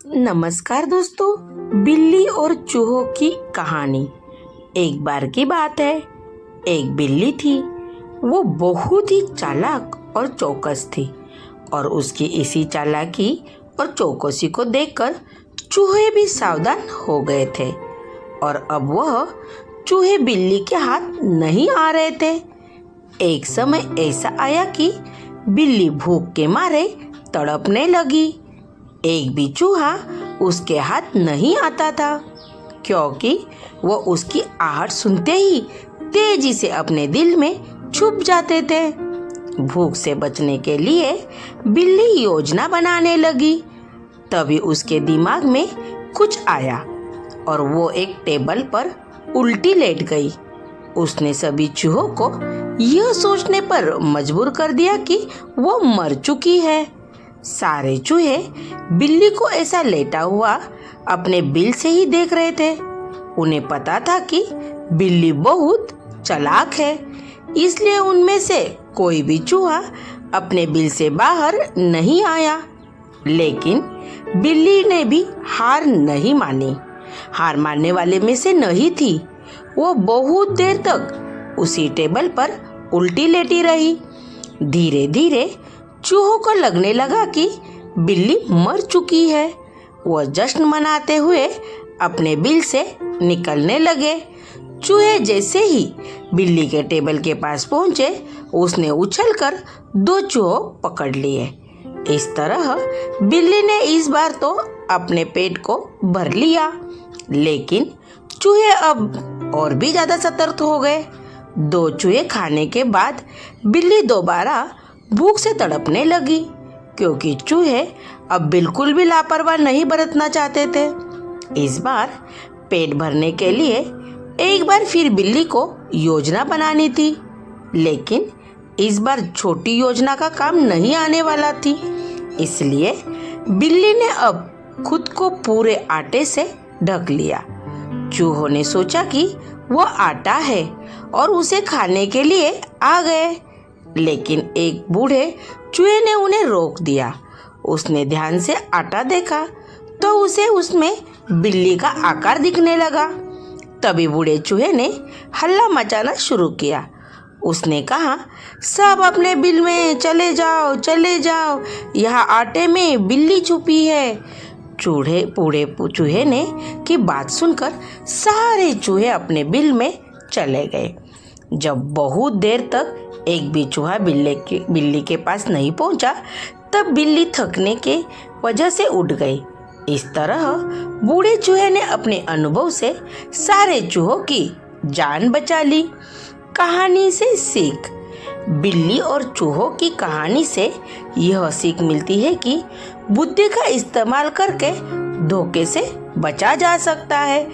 नमस्कार दोस्तों, बिल्ली और चूहों की कहानी। एक बार की बात है, एक बिल्ली थी। वो बहुत ही चालाक और चौकस थी और उसकी इसी चालाकी और चौकसी को देखकर चूहे भी सावधान हो गए थे। और अब वह चूहे बिल्ली के हाथ नहीं आ रहे थे। एक समय ऐसा आया कि बिल्ली भूख के मारे तड़पने लगी। एक भी चूहा उसके हाथ नहीं आता था, क्योंकि वो उसकी आहट सुनते ही तेजी से अपने दिल में छुप जाते थे। भूख से बचने के लिए बिल्ली योजना बनाने लगी। तभी उसके दिमाग में कुछ आया और वो एक टेबल पर उल्टी लेट गई। उसने सभी चूहों को यह सोचने पर मजबूर कर दिया कि वो मर चुकी है। सारे चूहे बिल्ली को ऐसा लेटा हुआ अपने बिल से ही देख रहे थे। उन्हें पता था कि बिल्ली बहुत चालाक है, इसलिए उनमें से कोई भी चूहा अपने बिल से बाहर नहीं आया। लेकिन बिल्ली ने भी हार नहीं मानी। हार मानने वाले में से नहीं थी। वो बहुत देर तक उसी टेबल पर उल्टी लेटी रही। धीरे धीरे चूहों को लगने लगा कि बिल्ली मर चुकी है। वह जश्न मनाते हुए अपने बिल से निकलने लगे। चूहे जैसे ही बिल्ली के टेबल के पास पहुंचे, उसने उछलकर दो चूहों पकड़ लिए। इस तरह बिल्ली ने इस बार तो अपने पेट को भर लिया। लेकिन चूहे अब और भी ज्यादा सतर्क हो गए। दो चूहे खाने के बाद बिल्ली दोबारा भूख से तड़पने लगी, क्योंकि चूहे अब बिल्कुल भी लापरवाह नहीं बरतना चाहते थे। इस बार पेट भरने के लिए एक बार फिर बिल्ली को योजना बनानी थी। लेकिन इस बार छोटी योजना का काम नहीं आने वाला थी। इसलिए बिल्ली ने अब खुद को पूरे आटे से ढक लिया। चूहों ने सोचा कि वो आटा है और उसे खाने के लिए आ गए। लेकिन एक बूढ़े चूहे ने उन्हें रोक दिया। उसने ध्यान से आटा देखा तो उसे उसमें बिल्ली का आकार दिखने लगा। तभी बूढ़े चूहे ने हल्ला मचाना शुरू किया। उसने कहा, सब अपने बिल में चले जाओ, चले जाओ, यहाँ आटे में बिल्ली छुपी है। बूढ़े चूहे ने की बात सुनकर सारे चूहे अपने बिल में चले गए। जब बहुत देर तक एक भी चूहा बिल्ली के पास नहीं पहुंचा, तब बिल्ली थकने के वजह से उठ गई। इस तरह बूढ़े चूहे ने अपने अनुभव से सारे चूहों की जान बचा ली। कहानी से सीख। बिल्ली और चूहों की कहानी से यह सीख मिलती है कि बुद्धि का इस्तेमाल करके धोखे से बचा जा सकता है।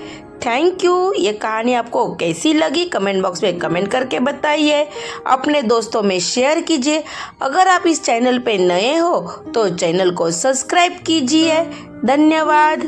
Thank you. ये कहानी आपको कैसी लगी कमेंट बॉक्स में कमेंट करके बताइए। अपने दोस्तों में शेयर कीजिए। अगर आप इस चैनल पे नए हो तो चैनल को सब्सक्राइब कीजिए। धन्यवाद।